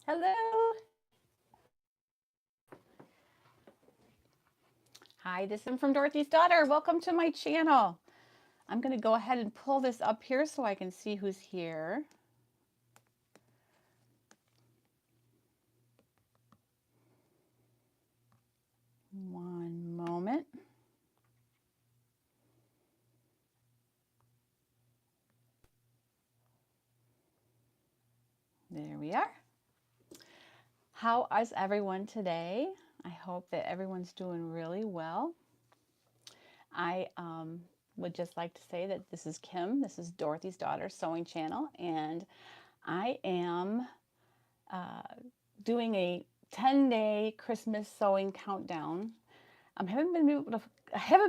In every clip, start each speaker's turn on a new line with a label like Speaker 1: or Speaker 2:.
Speaker 1: Hello. Hi, this is from Dorothy's daughter. Welcome to my channel. I'm going to go ahead and pull this up here so I can see who's here. One moment. There we are. How is everyone today? I hope that everyone's doing really well. I would just like to say that this is Kim. This is Dorothy's daughter sewing channel, and I am doing a 10-day Christmas sewing countdown. I haven't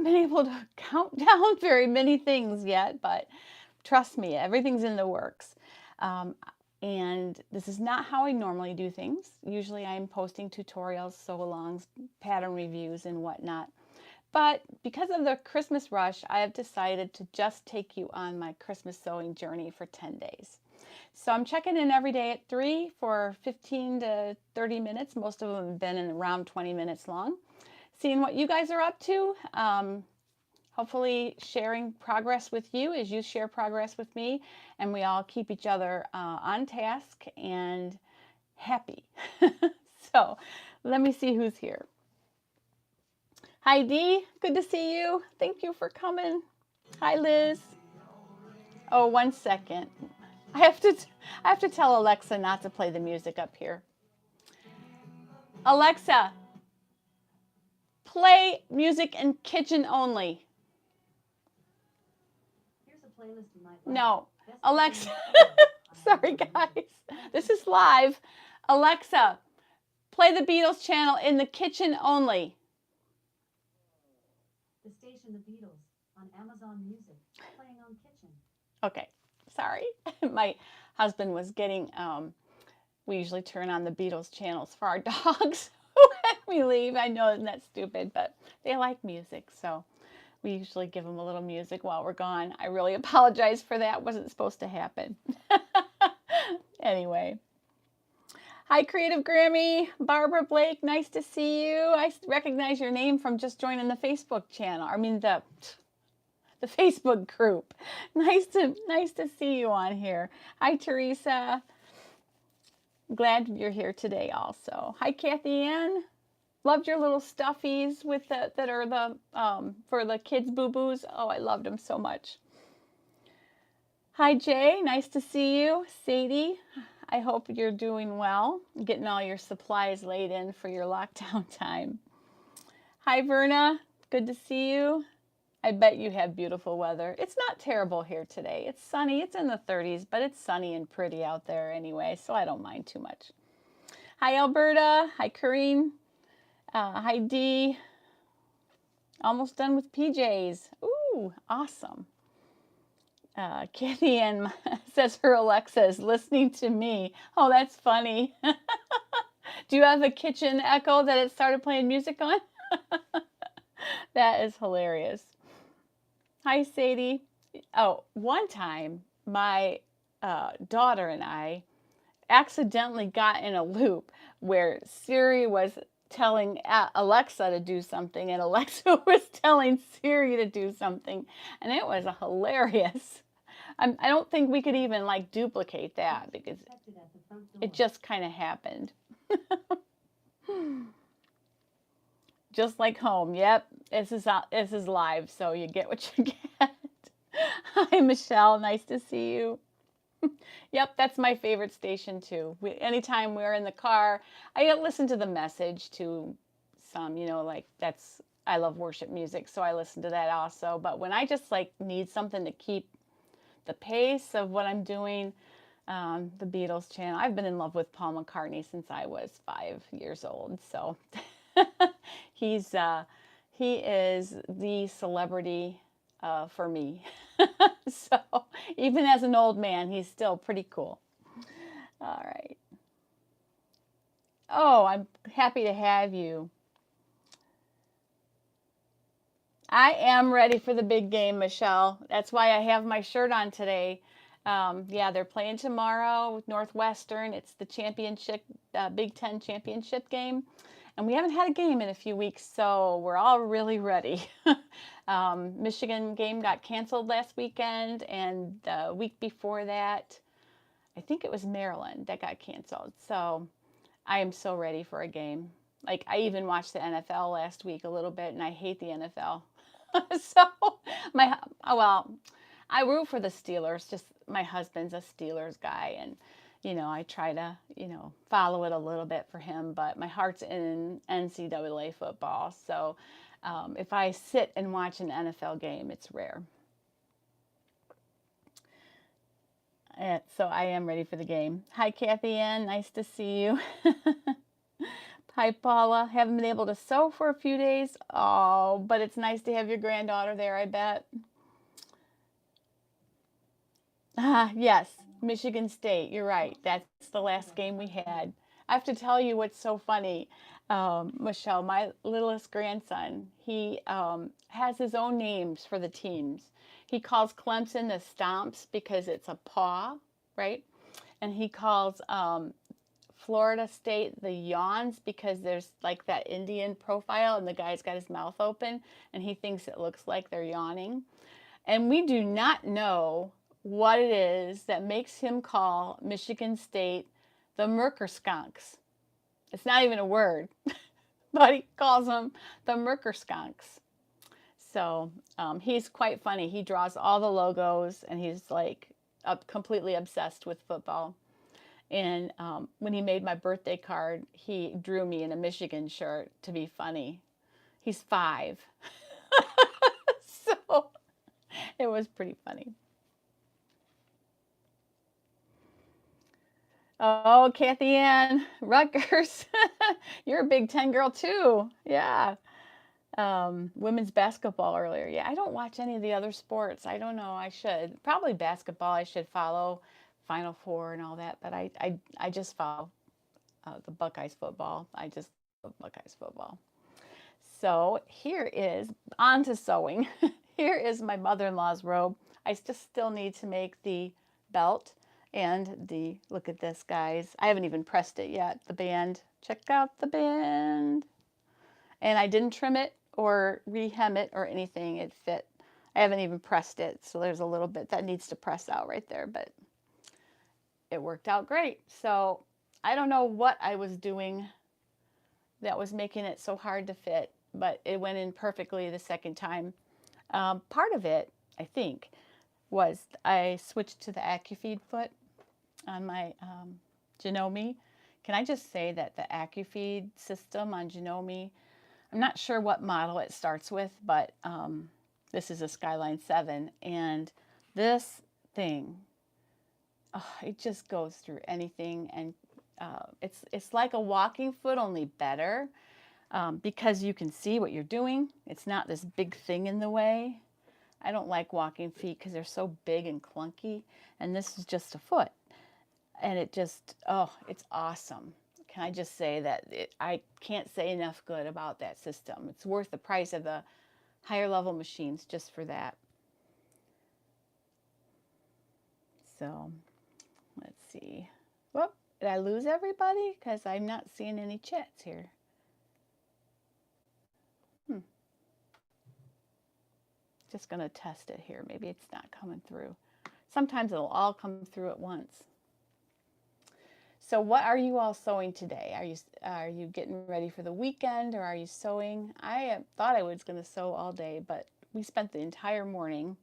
Speaker 1: been able to count down very many things yet, but trust me, everything's in the works. And this is not how I normally do things. Usually I'm posting tutorials, sew-alongs, pattern reviews, and whatnot. But because of the Christmas rush, I have decided to just take you on my Christmas sewing journey for 10 days. So I'm checking in every day at 3 for 15 to 30 minutes. Most of them have been in around 20 minutes long. Seeing what you guys are up to. Hopefully sharing progress with you as you share progress with me, and we all keep each other on task and happy. So let me see who's here. Hi Dee, good to see you. Thank you for coming. Hi Liz. Oh, 1 second. I have to tell Alexa not to play the music up here. Alexa, play music in kitchen only. No, Alexa, sorry guys, this is live. Alexa, play the Beatles channel in the kitchen only.
Speaker 2: The station The Beatles on Amazon Music, playing on kitchen.
Speaker 1: Okay, sorry. My husband was getting, we usually turn on the Beatles channels for our dogs when we leave. I know that's stupid, but they like music, so we usually give them a little music while we're gone. I really apologize for that. It wasn't supposed to happen. Anyway. Hi, Creative Grammy. Barbara Blake, nice to see you. I recognize your name from just joining the Facebook channel. I mean, the Facebook group. Nice to see you on here. Hi, Teresa. Glad you're here today also. Hi, Kathy Ann. Loved your little stuffies with that are the for the kids' boo-boos. Oh, I loved them so much. Hi, Jay. Nice to see you. Sadie, I hope you're doing well, getting all your supplies laid in for your lockdown time. Hi, Verna. Good to see you. I bet you have beautiful weather. It's not terrible here today. It's sunny. It's in the 30s, but it's sunny and pretty out there anyway, so I don't mind too much. Hi, Alberta. Hi, Corrine. Hi, Dee. Almost done with PJs. Ooh, awesome. Kathy Ann says her Alexa is listening to me. Oh, that's funny. Do you have a kitchen echo that it started playing music on? That is hilarious. Hi, Sadie. Oh, one time my daughter and I accidentally got in a loop where Siri was telling Alexa to do something and Alexa was telling Siri to do something, and it was hilarious. I don't think we could even like duplicate that because it just kind of happened. Just like home. Yep, this is live, so you get what you get. Hi, Michelle. Nice to see you. Yep, that's my favorite station too. Anytime we're in the car, I listen to the message to some, you know, like I love worship music, so I listen to that also. But when I just like need something to keep the pace of what I'm doing, the Beatles channel. I've been in love with Paul McCartney since I was 5 years old, so he is the celebrity for me. So even as an old man, he's still pretty cool. All right. Oh, I'm happy to have you. I am ready for the big game, Michelle. That's why I have my shirt on today. Yeah, they're playing tomorrow with Northwestern. It's the championship, Big Ten championship game. And we haven't had a game in a few weeks, so we're all really ready. Michigan game got canceled last weekend, and the week before that, I think it was Maryland that got canceled. So I am so ready for a game. Like, I even watched the NFL last week a little bit, and I hate the NFL. So, my, well, I root for the Steelers. Just my husband's a Steelers guy, and I try to follow it a little bit for him. But my heart's in NCAA football, so if I sit and watch an NFL game, it's rare. So I am ready for the game. Hi, Kathy Ann. Nice to see you. Hi, Paula. Haven't been able to sew for a few days. Oh, but it's nice to have your granddaughter there, I bet. Ah, yes, Michigan State. You're right. That's the last game we had. I have to tell you what's so funny, Michelle. My littlest grandson, he has his own names for the teams. He calls Clemson the Stomps because it's a paw, right? And he calls Florida State the Yawns because there's like that Indian profile and the guy's got his mouth open and he thinks it looks like they're yawning. And we do not know what it is that makes him call Michigan State the Merker Skunks. It's not even a word, but he calls them the Merker Skunks. So he's quite funny. He draws all the logos and he's like completely obsessed with football. And when he made my birthday card, he drew me in a Michigan shirt to be funny. He's 5. So it was pretty funny. Oh, Kathy Ann, Rutgers. You're a Big Ten girl too. Yeah. Women's basketball earlier. Yeah, I don't watch any of the other sports. I don't know. I should. Probably basketball. I should follow Final Four and all that. But I just follow the Buckeyes football. I just love Buckeyes football. So here is on to sewing. Here is my mother-in-law's robe. I just still need to make the belt and the, look at this, guys. I haven't even pressed it yet. The band. Check out the band. And I didn't trim it or rehem it or anything. It fit. I haven't even pressed it. So there's a little bit that needs to press out right there, but it worked out great. So I don't know what I was doing that was making it so hard to fit, but it went in perfectly the second time. Part of it, I think, was I switched to the AccuFeed foot on my Janome. Can I just say that the AccuFeed system on Janome, I'm not sure what model it starts with, but this is a Skyline 7, and this thing, it just goes through anything, and it's like a walking foot, only better, because you can see what you're doing. It's not this big thing in the way. I don't like walking feet because they're so big and clunky, and this is just a foot. And it just, oh, it's awesome. Can I just say that I can't say enough good about that system. It's worth the price of the higher level machines just for that. So let's see. Whoop, did I lose everybody? Because I'm not seeing any chats here. Just going to test it here. Maybe it's not coming through. Sometimes it'll all come through at once. So what are you all sewing today? Are you getting ready for the weekend, or are you sewing? I thought I was going to sew all day, but we spent the entire morning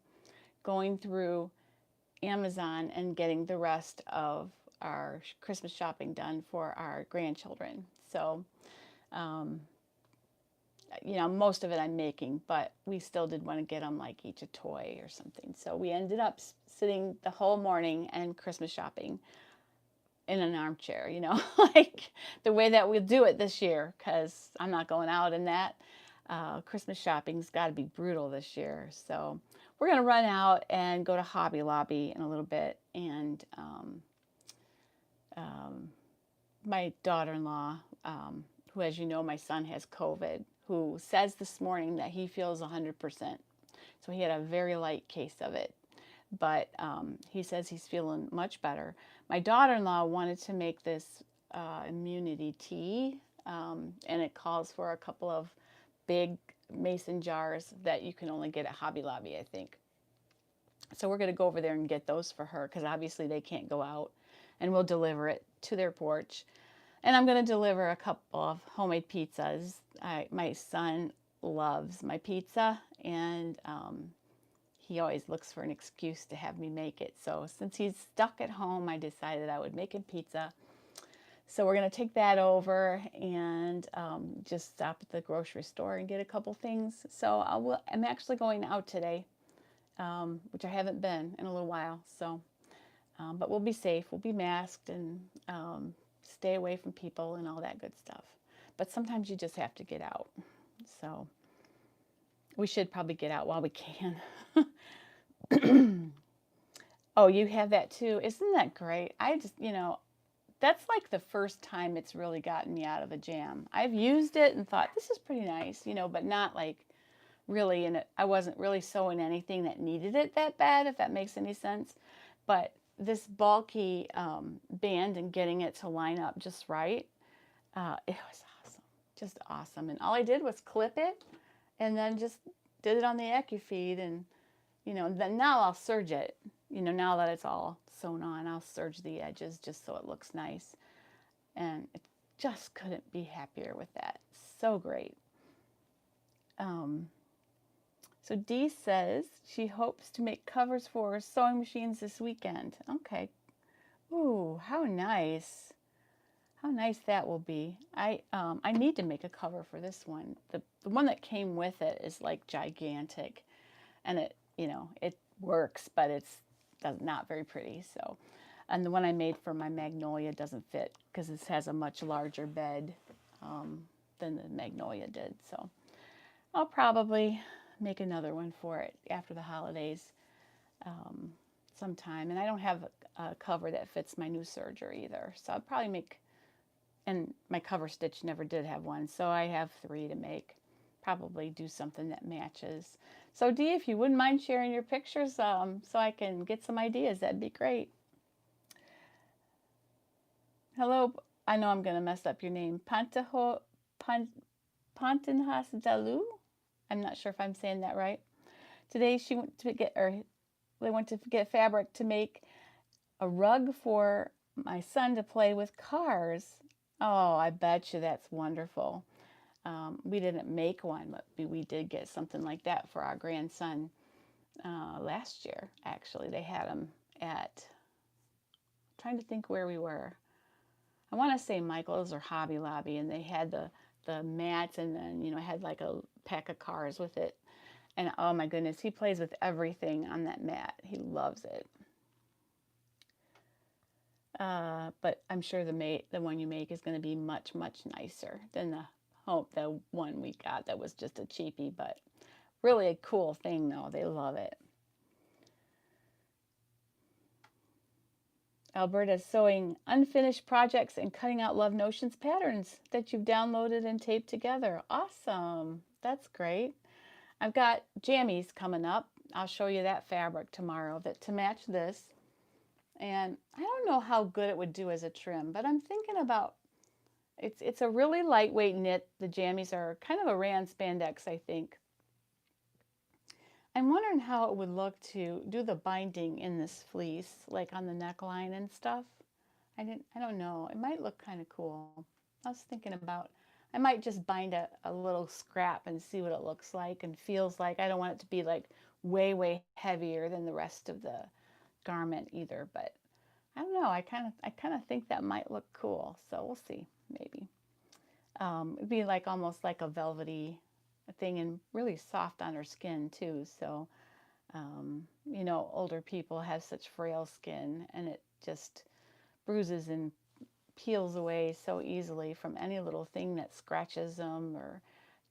Speaker 1: going through Amazon and getting the rest of our Christmas shopping done for our grandchildren. So, most of it I'm making, but we still did want to get them like each a toy or something. So we ended up sitting the whole morning and Christmas shopping in an armchair, like the way that we'll do it this year, because I'm not going out in that. Christmas shopping's got to be brutal this year. So we're going to run out and go to Hobby Lobby in a little bit. And my daughter-in-law, who, as you know, my son has COVID, who says this morning that he feels 100%. So he had a very light case of it. but he says he's feeling much better. My daughter-in-law wanted to make this immunity tea, and it calls for a couple of big mason jars that you can only get at Hobby Lobby, I think. So we're going to go over there and get those for her because obviously they can't go out, and we'll deliver it to their porch. And I'm going to deliver a couple of homemade pizzas. My son loves my pizza, and he always looks for an excuse to have me make it. So since he's stuck at home, I decided I would make him pizza. So we're going to take that over and just stop at the grocery store and get a couple things. So I'm actually going out today, which I haven't been in a little while. So, but we'll be safe. We'll be masked and stay away from people and all that good stuff. But sometimes you just have to get out. So we should probably get out while we can. Oh, you have that too. Isn't that great? I just, that's like the first time it's really gotten me out of a jam. I've used it and thought, this is pretty nice, but not like really in it. I wasn't really sewing anything that needed it that bad, if that makes any sense. But this bulky band and getting it to line up just right, it was awesome, just awesome. And all I did was clip it and then just did it on the AccuFeed, and then now I'll serge it. Now that it's all sewn on, I'll serge the edges just so it looks nice. And it just couldn't be happier with that. So great. So Dee says she hopes to make covers for sewing machines this weekend. Okay. Ooh, how nice. How nice that will be. I need to make a cover for this one. The one that came with it is like gigantic, and it works, but it's not very pretty. So, and the one I made for my magnolia doesn't fit because this has a much larger bed than the magnolia did. So I'll probably make another one for it after the holidays sometime. And I don't have a cover that fits my new serger either. So I'll probably make, and my cover stitch never did have one. So I have 3 to make. Probably do something that matches. So Dee, if you wouldn't mind sharing your pictures so I can get some ideas, that'd be great. Hello, I know I'm going to mess up your name. Pantenhas Dalu? I'm not sure if I'm saying that right. Today they went to get fabric to make a rug for my son to play with cars. Oh, I bet you that's wonderful. We didn't make one, but we did get something like that for our grandson last year. Actually, they had them at, I'm trying to think where we were. I want to say Michael's or Hobby Lobby, and they had the mats, and then had like a pack of cars with it. And oh my goodness, he plays with everything on that mat. He loves it. But I'm sure the one you make is going to be much, much nicer than the one we got that was just a cheapie, but really a cool thing though. They love it. Alberta's sewing unfinished projects and cutting out Love Notions patterns that you've downloaded and taped together. Awesome. That's great. I've got jammies coming up. I'll show you that fabric tomorrow to match this. And I don't know how good it would do as a trim, but I'm thinking about, it's a really lightweight knit. The jammies are kind of a rayon spandex, I think. I'm wondering how it would look to do the binding in this fleece, like on the neckline and stuff. I don't know. It might look kind of cool. I was thinking about, I might just bind a little scrap and see what it looks like and feels like. I don't want it to be like way, way heavier than the rest of the garment either, but I don't know. I kind of think that might look cool. So we'll see, maybe. It'd be like almost like a velvety thing and really soft on her skin too. So, older people have such frail skin, and it just bruises and peels away so easily from any little thing that scratches them, or,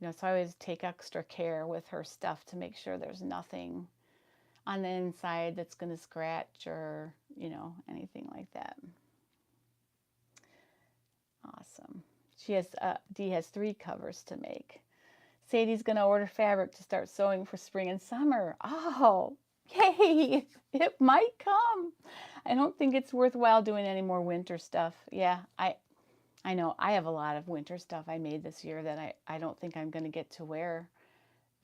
Speaker 1: so I always take extra care with her stuff to make sure there's nothing on the inside that's going to scratch or, anything like that. Awesome. Dee has 3 covers to make. Sadie's going to order fabric to start sewing for spring and summer. Oh, Yay! It might come. I don't think it's worthwhile doing any more winter stuff. Yeah, I know I have a lot of winter stuff I made this year that I don't think I'm going to get to wear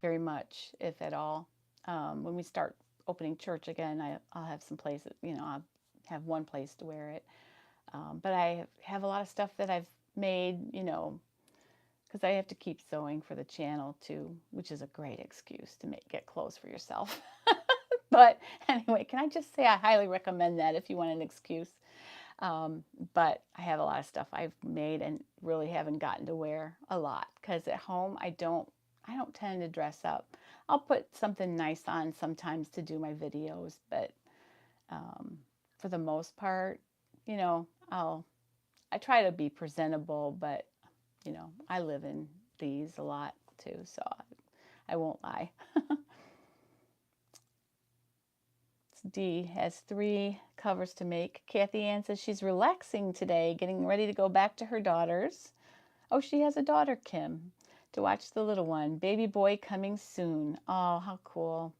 Speaker 1: very much, if at all. When we start opening church again, I'll have some places, I'll have one place to wear it. But I have a lot of stuff that I've made, because I have to keep sewing for the channel too, which is a great excuse to get clothes for yourself. But anyway, can I just say I highly recommend that if you want an excuse. But I have a lot of stuff I've made and really haven't gotten to wear a lot because at home I don't tend to dress up. I'll put something nice on sometimes to do my videos, but for the most part, I try to be presentable, but I live in these a lot too, so I won't lie. D has 3 covers to make. Kathy Ann says she's relaxing today, getting ready to go back to her daughter's. Oh, she has a daughter, Kim, to watch the little one. Baby boy coming soon. Oh, how cool.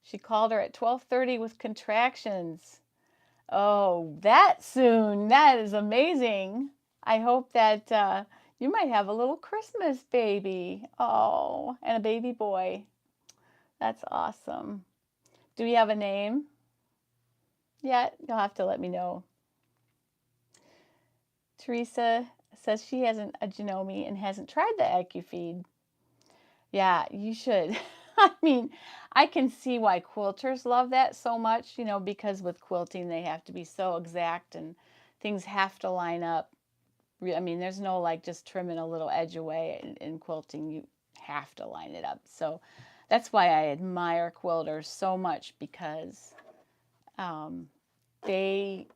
Speaker 1: She called her at 12:30 with contractions. Oh, that soon. That is amazing. I hope that you might have a little Christmas baby. Oh, and a baby boy. That's awesome. Do we have a name yet? You'll have to let me know. Teresa says she hasn't a Janome and hasn't tried the AccuFeed. Yeah, you should. I mean, I can see why quilters love that so much, because with quilting they have to be so exact and things have to line up. I mean, there's no like just trimming a little edge away in quilting. You have to line it up. So that's why I admire quilters so much, because they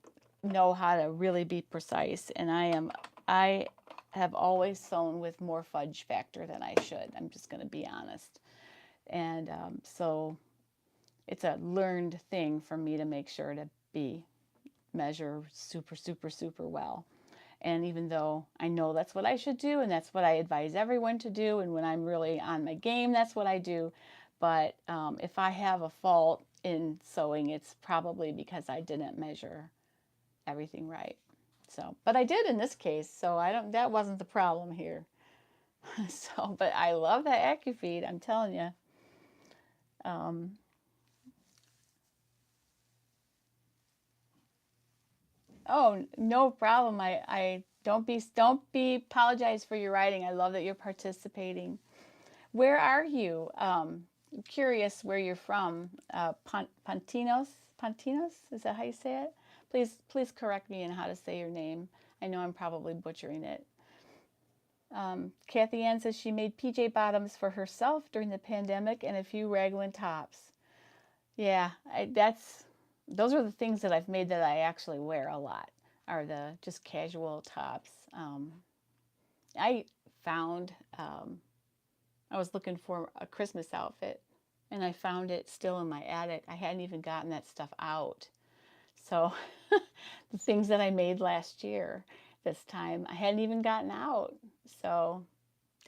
Speaker 1: know how to really be precise. And I have always sewn with more fudge factor than I should. I'm just going to be honest. And so it's a learned thing for me to make sure to measure super, super, super well. And even though I know that's what I should do, and that's what I advise everyone to do, and when I'm really on my game, that's what I do. But if I have a fault in sewing, it's probably because I didn't measure everything right. So, but I did in this case, so that wasn't the problem here. So, but I love that AccuFeed, I'm telling you. Oh, no problem. I don't be apologize for your writing. I love that you're participating. Where are you? Curious where you're from. Pontinos? Pontinos? Is that how you say it? Please correct me in how to say your name. I know I'm probably butchering it. Kathy Ann says she made PJ bottoms for herself during the pandemic and a few raglan tops. Yeah, those are the things that I've made that I actually wear a lot, are the just casual tops. I found, I was looking for a Christmas outfit and I found it still in my attic. I hadn't even gotten that stuff out. So the things that I made last year, this time, I hadn't even gotten out. So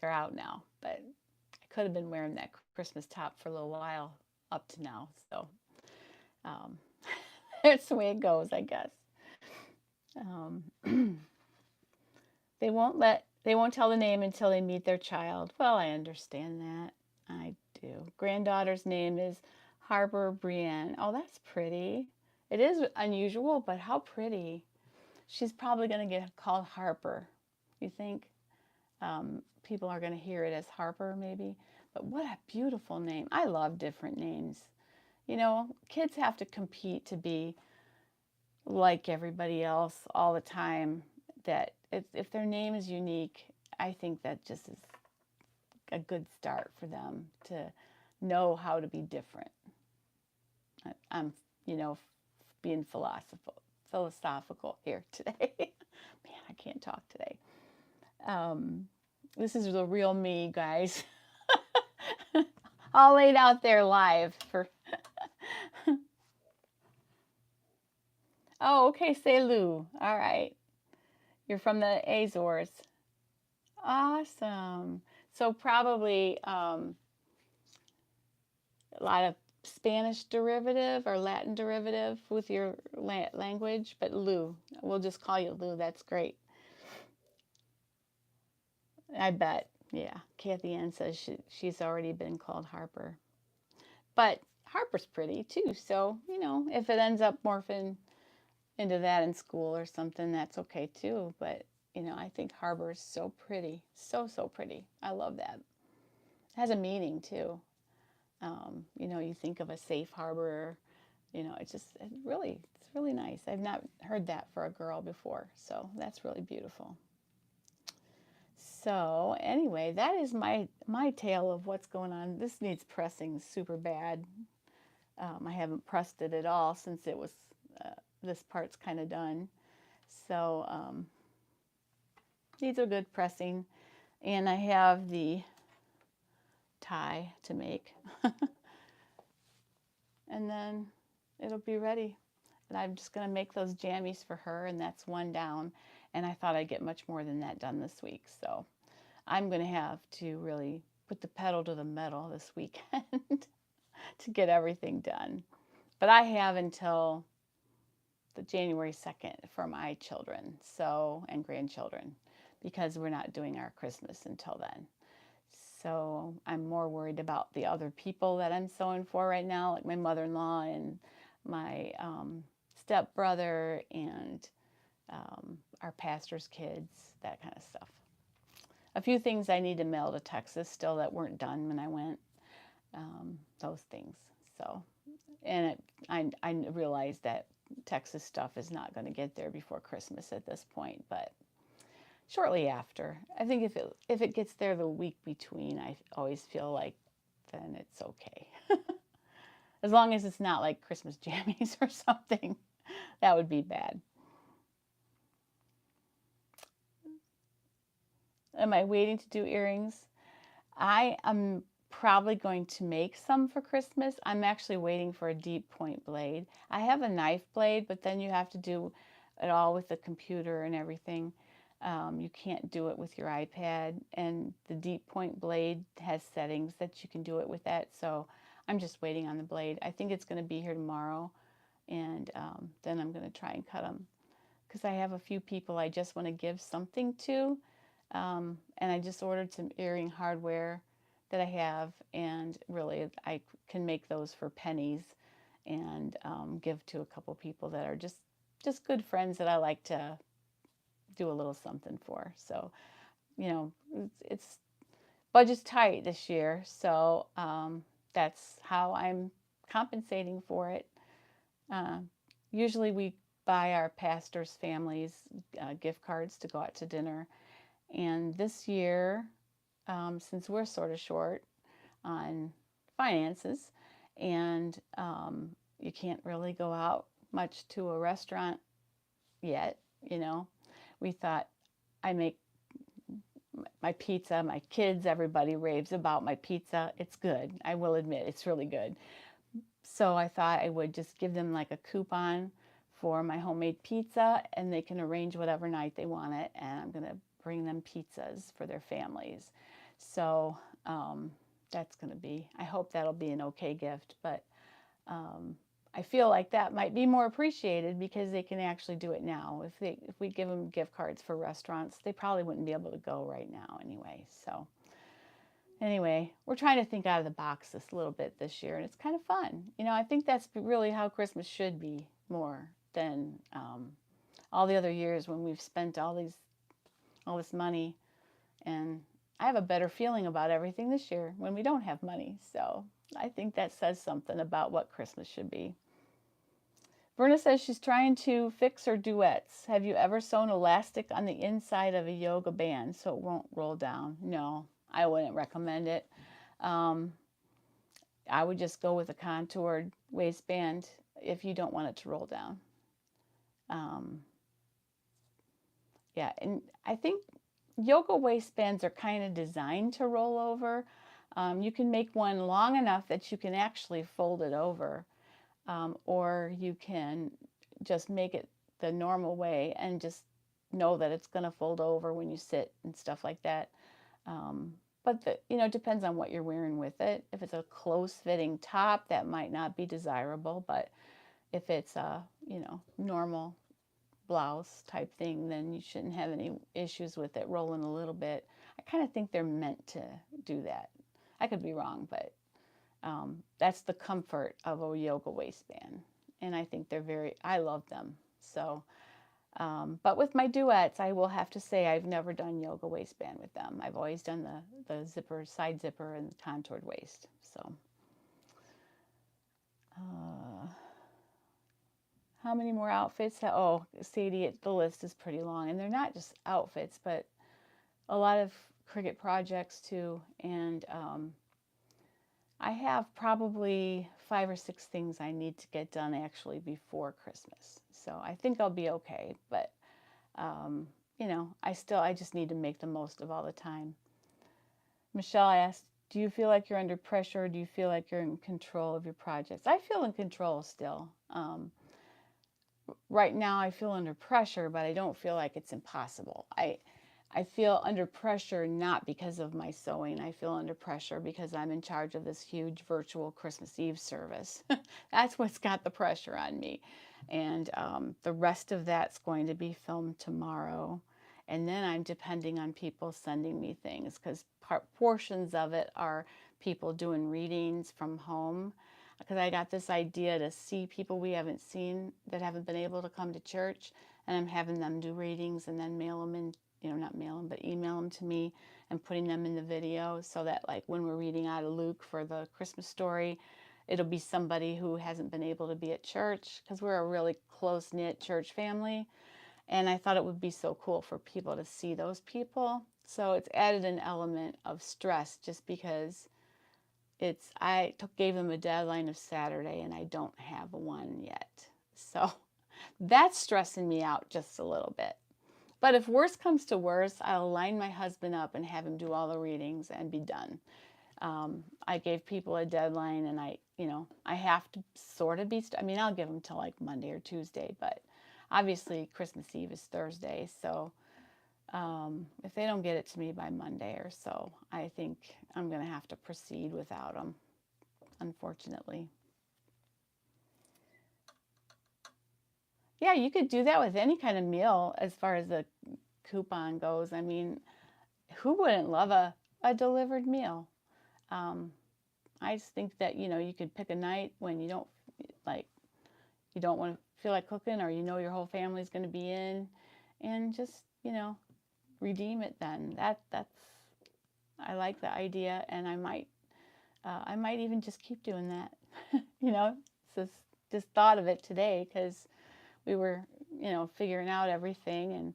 Speaker 1: they're out now, but I could have been wearing that Christmas top for a little while up to now. So that's the way it goes, I guess. They won't tell the name until they meet their child. Well, I understand that. I do. Granddaughter's name is Harbor Brienne. Oh, that's pretty. It is unusual, but how pretty. She's probably going to get called Harper. You think? People are going to hear it as Harper, maybe. But what a beautiful name. I love different names. Kids have to compete to be like everybody else all the time. That if their name is unique, I think that just is a good start for them to know how to be different. I'm, being philosophical here today. Man, I can't talk today. This is the real me, guys. All laid out there live for. Oh, okay, Selu. All right. You're from the Azores. Awesome. So probably a lot of Spanish derivative or Latin derivative with your language, but Lou. We'll just call you Lou. That's great. I bet. Yeah. Kathy Ann says she's already been called Harper. But Harper's pretty too. So, if it ends up morphing into that in school or something, that's okay too. But, I think Harper is so pretty. So, so pretty. I love that. It has a meaning too. You think of a safe harbor, it's really nice. I've not heard that for a girl before. So that's really beautiful. So anyway, that is my tale of what's going on. This needs pressing super bad. I haven't pressed it at all since it was, this part's kind of done. So needs a good pressing. And I have the tie to make. And then it'll be ready. And I'm just going to make those jammies for her, and that's one down. And I thought I'd get much more than that done this week. So I'm going to have to really put the pedal to the metal this weekend to get everything done. But I have until the January 2nd for my children, and grandchildren, because we're not doing our Christmas until then. So I'm more worried about the other people that I'm sewing for right now, like my mother-in-law and my stepbrother and our pastor's kids, that kind of stuff. A few things I need to mail to Texas still that weren't done when I went, those things. So, and I realized that Texas stuff is not going to get there before Christmas at this point, but shortly after. I think if it gets there the week between, I always feel like then it's okay. As long as it's not like Christmas jammies or something, that would be bad. Am I waiting to do earrings? I am probably going to make some for Christmas. I'm actually waiting for a deep point blade. I have a knife blade, but then you have to do it all with the computer and everything. You can't do it with your iPad, and the deep point blade has settings that you can do it with that. So I'm just waiting on the blade. I think it's going to be here tomorrow, and then I'm going to try and cut them because I have a few people I just want to give something to, and I just ordered some earring hardware that I have, and really I can make those for pennies and give to a couple people that are just good friends that I like to do a little something for. So, it's budget's tight this year, so that's how I'm compensating for it. Usually we buy our pastors' families gift cards to go out to dinner, and this year, since we're sort of short on finances, and you can't really go out much to a restaurant yet, we thought I make my pizza, my kids, everybody raves about my pizza. It's good. I will admit, it's really good. So I thought I would just give them like a coupon for my homemade pizza, and they can arrange whatever night they want it, and I'm going to bring them pizzas for their families. So that's going to be, I hope that'll be an okay gift, but I feel like that might be more appreciated because they can actually do it now. If we give them gift cards for restaurants, they probably wouldn't be able to go right now anyway. So anyway, we're trying to think out of the box this little bit this year, and it's kind of fun. I think that's really how Christmas should be more than all the other years when we've spent all this money. And I have a better feeling about everything this year when we don't have money. So I think that says something about what Christmas should be. Verna says she's trying to fix her duets. Have you ever sewn elastic on the inside of a yoga band so it won't roll down? No, I wouldn't recommend it. I would just go with a contoured waistband if you don't want it to roll down. Yeah, and I think yoga waistbands are kind of designed to roll over. You can make one long enough that you can actually fold it over. Or you can just make it the normal way and just know that it's going to fold over when you sit and stuff like that. but it depends on what you're wearing with it. If it's a close fitting top, that might not be desirable, but if it's a, normal blouse type thing, then you shouldn't have any issues with it rolling a little bit. I kind of think they're meant to do that. I could be wrong, but that's the comfort of a yoga waistband. And I think I love them. So, but with my duets, I will have to say I've never done yoga waistband with them. I've always done the zipper, side zipper, and the contoured waist. So, how many more outfits? Oh, Sadie, the list is pretty long. And they're not just outfits, but a lot of Cricut projects too. And I have probably 5 or 6 things I need to get done actually before Christmas. So I think I'll be okay. But, I just need to make the most of all the time. Michelle asked, do you feel like you're under pressure, or do you feel like you're in control of your projects? I feel in control still. Right now I feel under pressure, but I don't feel like it's impossible. I feel under pressure not because of my sewing. I feel under pressure because I'm in charge of this huge virtual Christmas Eve service. That's what's got the pressure on me. And the rest of that's going to be filmed tomorrow. And then I'm depending on people sending me things, because portions of it are people doing readings from home. Because I got this idea to see people we haven't seen that haven't been able to come to church, and I'm having them do readings and then mail them in, not mail them, but email them to me and putting them in the video, so that like when we're reading out of Luke for the Christmas story, it'll be somebody who hasn't been able to be at church, because we're a really close-knit church family. And I thought it would be so cool for people to see those people. So it's added an element of stress just because I gave them a deadline of Saturday and I don't have one yet. So that's stressing me out just a little bit. But if worse comes to worse, I'll line my husband up and have him do all the readings and be done. I gave people a deadline, and I have to sort of be, I'll give them till like Monday or Tuesday, but obviously Christmas Eve is Thursday. So if they don't get it to me by Monday or so, I think I'm going to have to proceed without them, unfortunately. Yeah, you could do that with any kind of meal as far as the coupon goes. Who wouldn't love a delivered meal? I just think that, you could pick a night when you don't want to feel like cooking, or your whole family's going to be in, and just, redeem it then. I like the idea, and I might even just keep doing that. Just thought of it today because we were, figuring out everything,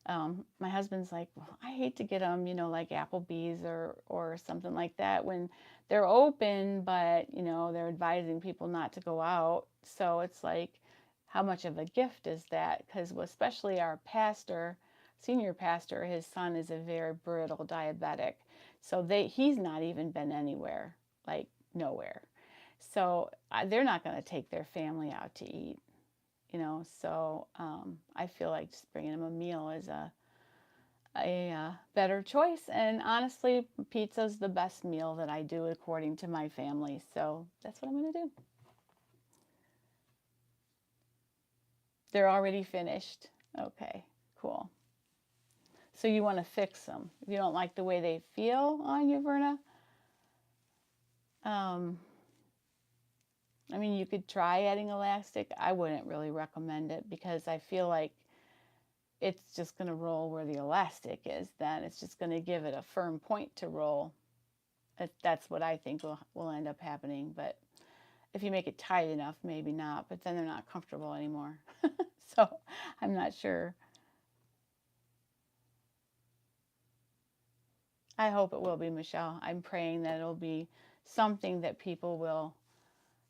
Speaker 1: and my husband's like, well, I hate to get them, like Applebee's or something like that when they're open, but they're advising people not to go out. So it's like, how much of a gift is that? Because especially our senior pastor, his son is a very brittle diabetic. So he's not even been anywhere, like nowhere. So they're not going to take their family out to eat, So I feel like just bringing them a meal is a better choice. And honestly, pizza's the best meal that I do according to my family. So that's what I'm going to do. They're already finished. Okay, cool. So you want to fix them. If you don't like the way they feel on you, Verna, you could try adding elastic. I wouldn't really recommend it because I feel like it's just going to roll where the elastic is. Then it's just going to give it a firm point to roll. That's what I think will end up happening. But if you make it tight enough, maybe not. But then they're not comfortable anymore. So I'm not sure. I hope it will be, Michelle. I'm praying that it'll be something that people will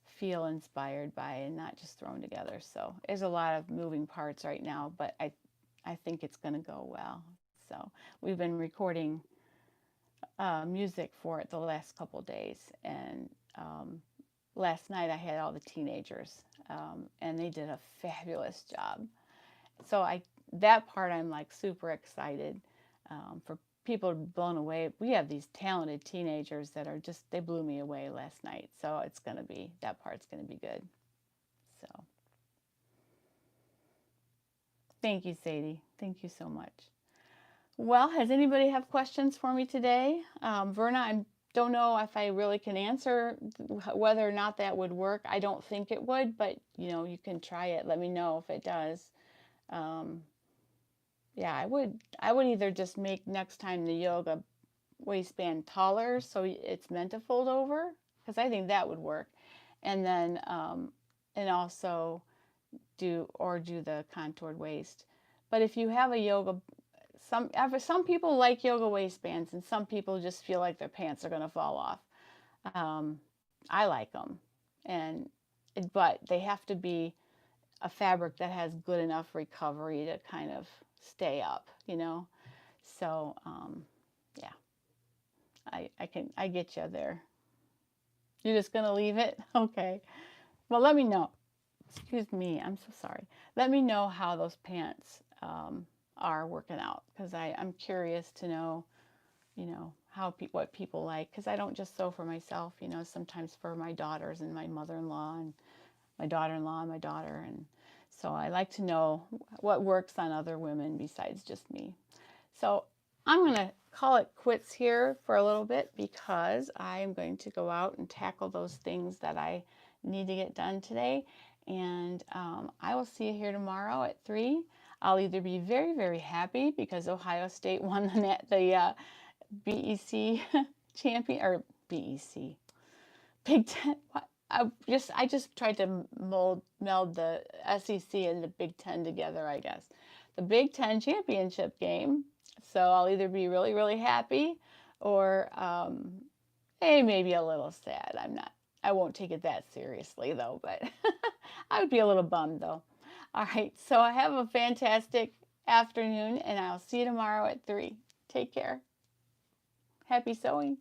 Speaker 1: feel inspired by and not just thrown together. So there's a lot of moving parts right now, but I think it's going to go well. So we've been recording music for it the last couple days, and last night I had all the teenagers, and they did a fabulous job. So that part I'm like super excited for people are blown away. We have these talented teenagers that are just, they blew me away last night. So it's going to be, that part's going to be good. So thank you, Sadie. Thank you so much. Well, has anybody have questions for me today? Verna, I don't know if I really can answer whether or not that would work. I don't think it would, but you know, you can try it. Let me know if it does. Yeah, I would either just make next time the yoga waistband taller so it's meant to fold over, because I think that would work. And then, and also do the contoured waist. But if you have a yoga, some people like yoga waistbands, and some people just feel like their pants are going to fall off. I like them, but they have to be a fabric that has good enough recovery to kind of stay up, you know. So yeah, I get you there. You're just gonna leave it? Okay. Well, let me know. Excuse me, I'm so sorry. Let me know how those pants are working out, because I'm curious to know, you know, what people like, because I don't just sew for myself, you know, sometimes for my daughters and my mother-in-law and my daughter-in-law and my daughter, and so I like to know what works on other women besides just me. So I'm going to call it quits here for a little bit, because I am going to go out and tackle those things that I need to get done today. And I will see you here tomorrow at 3. I'll either be very, very happy because Ohio State won the BEC champion, or BEC, Big Ten. I just tried to meld the SEC and the Big Ten together, I guess. The Big Ten championship game. So I'll either be really, really happy, or maybe a little sad. I won't take it that seriously though, but I would be a little bummed though. All right, so have a fantastic afternoon, and I'll see you tomorrow at 3. Take care. Happy sewing.